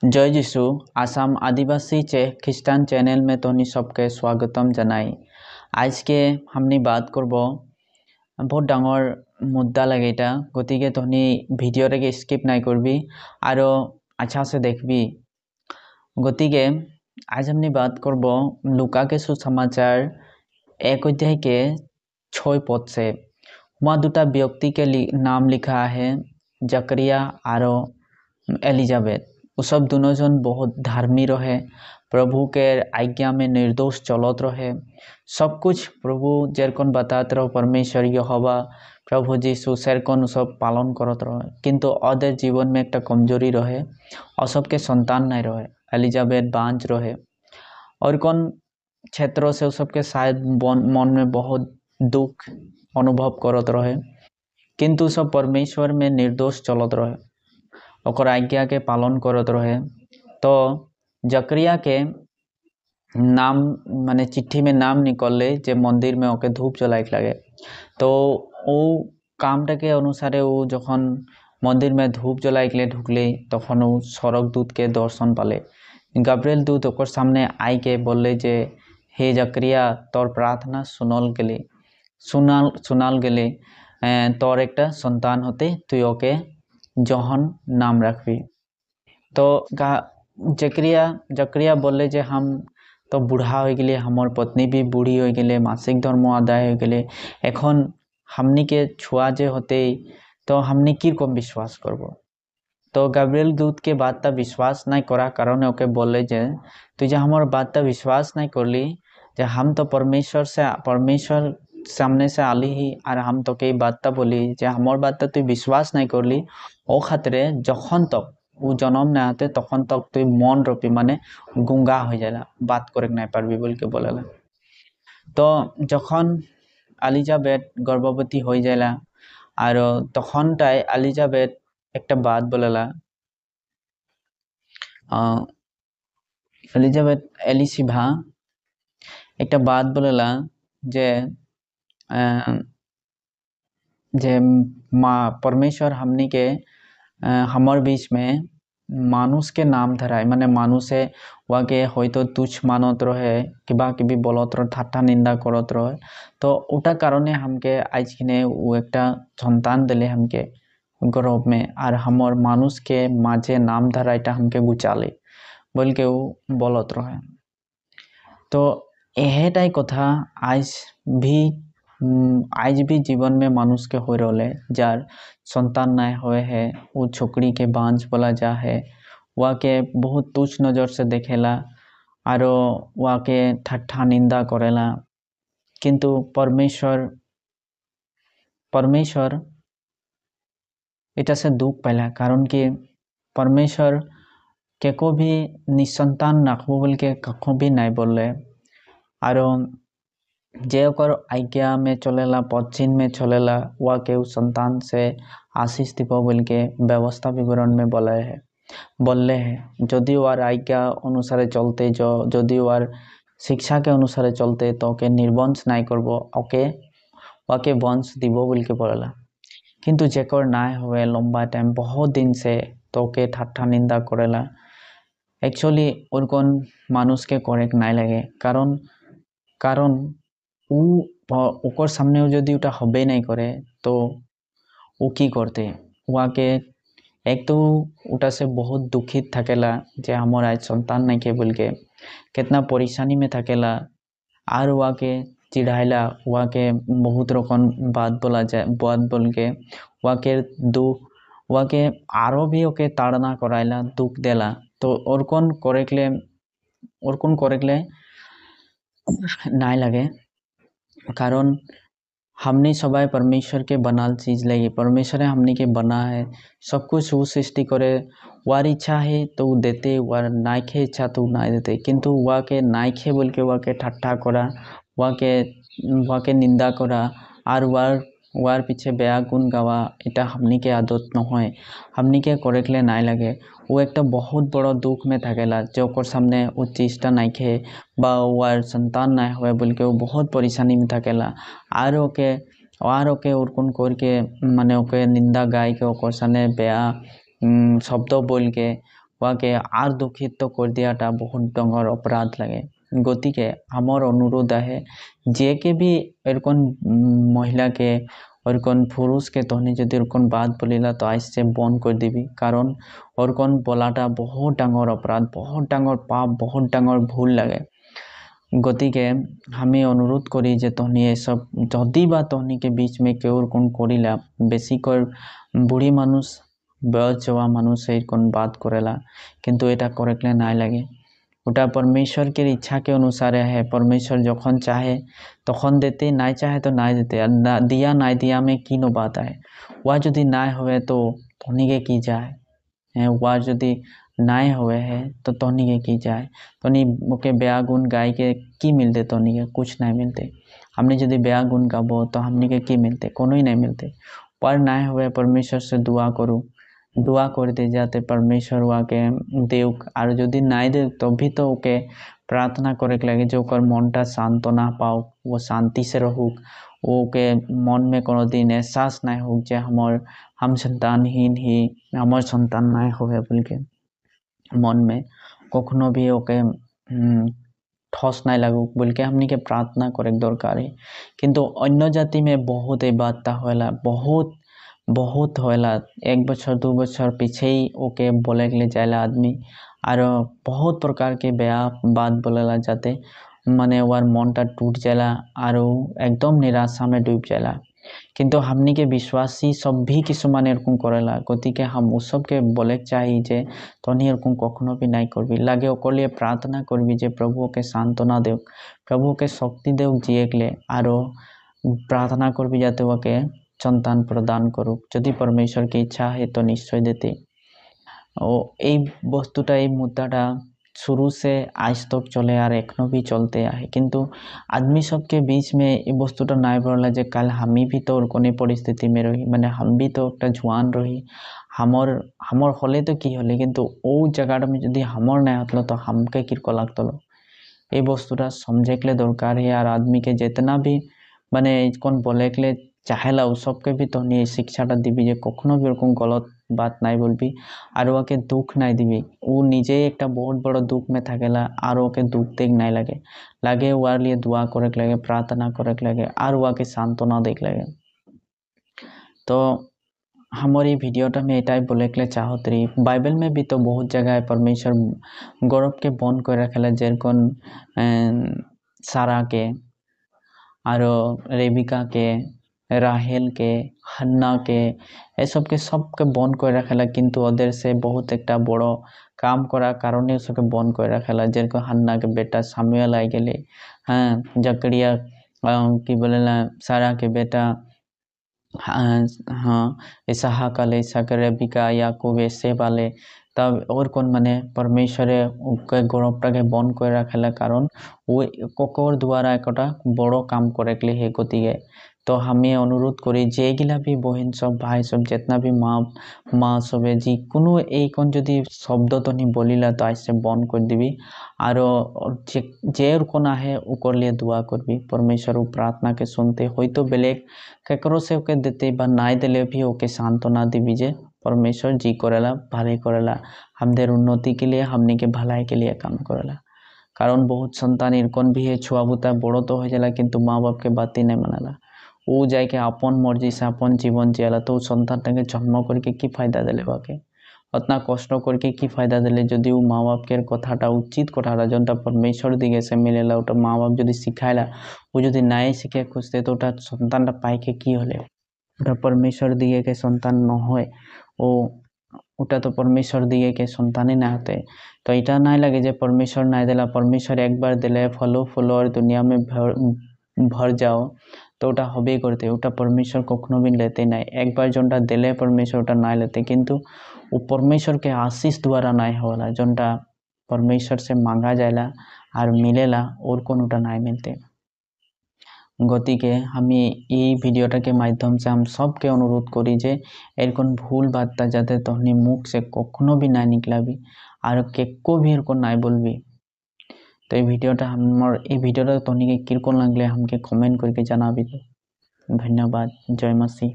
जय जिसु आसाम आदिवासी ख्रिस्टान चैनल में तोहनी सबके स्वागतम जनाई। आज के हमनी बात करब बहुत डांगर मुद्दा लगे इटा गतिके तोहनी भिडियो रे स्किप नाई करबी और अच्छा से देखबी। गतिके आज हमनी बात करब लुका के सुसमाचार 1 अध्याय के 6 पद से। वहाँ दुटा व्यक्ति के नाम लिखा है, जकरिया और एलिजाबेथ। वो सब दोनों जन बहुत धार्मिक रहे, प्रभु के आज्ञा में निर्दोष चलत रहे। सब कुछ प्रभु जेरकन बताते रहो, परमेश्वर यहोवा प्रभु जीशु सेरकन सब पालन करत रहे। किंतु अदर जीवन में एक कमजोरी रहे और सबके संतान नहीं रहे। एलिजाबेथ बांझ रहे और कौन क्षेत्रों से सबके शायद मन में बहुत दुख अनुभव करत रहे, किंतु सब परमेश्वर में निर्दोष चलत रहे, ओकर आज्ञा के पालन करत रहे। तो जकरिया के नाम माने चिट्ठी में नाम निकलले जे मंदिर में ओके धूप जलाइक लगे। तो वो कामटा के अनुसारे वो जखन मंदिर में धूप जलाइकले ढुकले तखन वो स्वर्ग दूत के दर्शन पाले। गाब्रिएल दूत ओकर सामने आई के बोले जे हे जकरिया, तोर प्रार्थना सुनाल गेले तोर एक संतान होते, तु ओके जॉन नाम रखबी। तो जकरिया बोले जे हम तो बूढ़ा हो गए, हमार पत्नी भी बूढ़ी हो गए, मासिक धर्म आदाय हो गए, एखन हमनी के छुआ जे होते तो हमनी की को विश्वास करब। तो गाब्रिएल दूत के बात ता विश्वास नहीं करा कारण ओके बोले जे तुझे हमार बात ता विश्वास नहीं करली, जे हम तो परमेश्वर सामने से आली ही और हम तो के बात ता बोली जे हमार बात ता तु विश्वास नहीं करली। ओ खातिर जखन तक वो जन्म नहीं आते तखन तक तु मन रोपी माने गुंगा हो जाला, बात करे नहीं पारबी बोल के बोलेला। तो जखन एलिजाबेथ गर्भवती हो जाला और तखन टाइ एलिजाबेथ एक बात बोलेला, एलिसिभा एक बात बोलेला जे माँ परमेश्वर हमनी के हमार बीच में मानुष के नाम धराए, माने मानुषे वाके होयतो तुच्छ मानत रहे, किबा किबी बोलत रहे, ठाट्टा निंदा करत रहे। तो उटा कारणे हमके आज किने वो एक संतान दिले हमके गर्भ में, और हमार मानुष के माझे नाम धराइटा हमके गुचाले बोल के वो बोलत रहे। तो यही कथा आज भी जीवन में मानुष के हो रहे, जार संतान नहीं होए है, वो छोकरी के बांझ बोला जा है, वाके बहुत तुच्छ नजर से देखेला और वाके ठट्ठा निंदा करेला। किंतु परमेश्वर इटा से दुख पाला कारण कि परमेश्वर के को भी निसंतान रखबो बोल के कखो भी नहीं बोले, और जे ओकर आज्ञा में चलेला, पश्चिम में चलेला, वा के उस संतान से आशीष दीपो बोल के व्यवस्था विवरण में बोले है। यदि वार आज्ञा अनुसार चलते, यदि वार शिक्षा के अनुसार चलते तो ओके निर्वंश नहीं करबो, वाके वंश दीबो बोल के बोलेला। किंतु जेकर नाय हुए लंबा टाइम बहुत दिन से तो ओके ठाट्ठा निंदा करेला। एक्चुअली उनकोन मानुष के करेक्ट नहीं लगे कारण ओकर सामने यदि उटा हबे नहीं करे तो वो की करते, वाके एक तो उटा से बहुत दुखित थकेला जे हमार आज संतान नहीं के बोल के कितना परेशानी में थकेला, और वाके चिढ़ाइला, वाके बहुत रकम बात बोल के वाके आरो भी ओके ताड़ना कराइला, दुख देला। तो और कौन करेक्टले नहीं लगे कारण हमने सबाई परमेश्वर के बनाल चीज लगी, परमेश्वर हमने के बना है, सब कुछ वो सृष्टि करे, वार इच्छा है तो वो देते, वार नाइखे इच्छा तो नहीं देते। किंतु वाके नाइखे बोल के वाके ठट्ठा करा, वाके निंदा करा और वार पीछे बेया गुण गावा, इटा हमनी के आदत न होए, हमनी के करेक्टले नहीं लगे। वो एक बहुत बड़ा दुख में थकेला जो ओकर सामने वो चीजटा नहीं खे बा वार संतान नहीं हुए बोल के वो बहुत परेशानी में थकेला, और ओके उर्कुन करके माने ओके निंदा गाय के ओकर सामने बेया शब्द बोल के ওয়াকে আর দুঃখিত করে দিয়াটা বহুত ডঙ্গর অপরাধ লাগে। গতিকে আমার অনুরোধ আহে যে কে भी এরকম মহিলাকে ওরকম পুরুষকে তহনি যদি ওরকম বাদ বলিলা তো আইসে বন করে দিবি, কারণ ওরকম বলাটা বহুত ডাঙর অপরাধ, বহুত ডাঙর পাপ, বহুত ডাঙর ভুল লাগে। গতিকে আমি অনুরোধ করি যে তহনি এসব যদি বা তহনিকে बीच में কেউ ওরকম করিলা, বেশি করে বুড়ি মানুষ বয়স যাওয়া মানুষ এরকম বাদ করেলা, কিন্তু এটা করেকলে নাই লাগে। ওটা परमेश्वर के इच्छा के अनुसार है। परमेश्वर যখন चाहे তখন देते, নাই चाहे तो নাই देते। दिया নাই दिया में की नो बात है। वह যদি নাই হবে তো তহনিকে কি যায়, হ্যাঁ वह যদি নাই हुए है तो तोहनी की जाए, तोहनी ओके ब्याह गुण गाय के की मिलते, तोहनी के कुछ नहीं मिलते। हमने यदि ब्याह गुण गाबो तो हमने के की मिलते, कोनो ही नहीं मिलते। पर नहीं हुए परमेश्वर से दुआ करूँ, दुआ कर दे जाते परमेश्वर वाके देव, और यदि नहीं दे तो भी तो ओके प्रार्थना करे लगे जो ओकर मनटा शांतना पाओ, वो शांति से रहूक, ओके मन में कोनो दिन एहसास नहीं हो जे हम संतानहीन ही, हमार संतान नहीं होवे बोल के मन में कखनो भी ओके ठोस नहीं लगुक बोल के हमनी के प्रार्थना करे दरकार है। किंतु अन्य जाति में बहुत ये बात होला, बहुत बहुत होला। 1 बछर 2 बछर पीछे ही ओके बोले के ले जाएला आदमी, और बहुत प्रकार के ब्याह बात बोलेला जाते माने वार मनटा टूट जाला और एकदम निराशा में डूब जाला। किंतु हमनी के विश्वासी सब भी किसुमान एरकम करेला। गतिके हम उ सब के बोले चाहिए जे तोहनी एरकम कखनो भी नहीं करबी, लागे ओकर लिए प्रार्थना करबी जे प्रभु के सांत्वना देव, प्रभु के शक्ति देव जिए के लिए, और प्रार्थना करबी जाते ओके संतान प्रदान करूक। यदि परमेश्वर की इच्छा है तो निश्चय देते। এই বস্তুটা এই মুদ্দাটা शुरू से आज तक चले और एखनो भी चलते आए, किंतु आदमी सबके बीच में ये वस्तुटा नहीं पड़ला जे कल हमी भी तो कोने परिस्थिति में रही, माने हम भी तो एक जुआन रही, हमर हले तो की हले, किंतु ओ जगह में यदि हमर नहीं हतलो तो हमके किरको लागतलो। ये वस्तुटा समझे के लिए दरकार है। और आदमी के जितना भी माने कौन बोले के लिए चाहेला उ सबके भी तो नहीं शिक्षाटा दिबी जे कखनो भी ओरकम गलत बात नहीं बोलबी, और ओके दुख नहीं दिबी। वो निजे एक बहुत बड़ा दुख में थकेला और ओके दुख देख नहीं लगे, लागे वार लिए दुआ करे लगे, प्रार्थना करे लगे, और वाके सांत्वना देख लगे। तो हमारी वीडियोटा में एटाई बोले के लिए चाहत रही, बाइबल में भी तो बहुत जगह है परमेश्वर गौरव के बन कर रखेला, जेरकन सारा के और रेबिका के, राहेल के, हन्ना के, ये सबके बन कर रखेला, किंतु ओदेर से बहुत एक बड़ो काम करा कारणे सबके बन कर रखेला। जेरकम हन्ना के बेटा सामुएल आई गेले, हाँ जकरिया की बोलेला सारा के बेटा, हाँ इसहाक आले, इसहाक रेबिका, याकूब ऐसे वाले, तब और कौन माने परमेश्वर के गौरवटा के बन कर रखेला, कारण वो कोकोर द्वारा एक बड़ो काम करे के लिए। गतिके तो हमें अनुरोध करी जे गिला भी बहन सब भाई सब जितना भी माँ सबे जी कोनो एकोन यदि शब्द तो नहीं बोलिला तो आज से बन कर दिबी, और जे कोन आहे उकर लिए दुआ करबी। परमेश्वर वो प्रार्थना के सुनते होई तो बेलेग केकरो से ओके देते बा नाई दिले भी ओके सांत्वना दिबी जे परमेश्वर जी करेला, भले करेला, हमदेर उन्नति के लिए, हमने के भलाई के लिए काम करेला। कारण बहुत संतान इरकन भी है छुआ बुता बड़ो तो हो जाला, किंतु माँ बाप के बात ही नहीं मानला, वो जाए के अपन मर्जी से अपन जीवन जियाला, तो संतान के जन्म करके की फायदा दिले, बाके उतना कष्ट करके की फायदा दिले यदि वो माँ बाप के कथाटा उचित कथाटा जोटा परमेश्वर दिगे से मिलेला ओटा माँ बाप यदि शिखाला, वो यदि नाई शिखे खुजते तो ओटा संतानटा पाई के की हले, ओटा परमेश्वर दिगे के संतान न होय, ओटा तो परमेश्वर दिगे के संतान ही ना होते। तो इटा नहीं लगे जे परमेश्वर नहीं दिला, परमेश्वर एक बार दिले फलो फलो और दुनिया में भर जाओ तो ओटा हबे करते, ओटा परमेश्वर कखनो भी लेते नहीं। एक बार जोटा दिले परमेश्वर ओटा नहीं लेते, किंतु वो परमेश्वर के आशीष द्वारा नहीं होला, जोटा परमेश्वर से मांगा जाएला और मिलेला, और कौन ओटा नहीं मिलते। गतिके हमें ये भिडियोटा के माध्यम से हम सबके अनुरोध करी जे एरकम भूल बातटा जाते तोहनी मुख से कखनो भी ना निकलाबी और केको भी एरकम नहीं बोलबी। तो ये भिडियोटा तोहनी के किरकम लगले हमके कमेंट करके जनाबी। धन्यवाद। जय मसीह।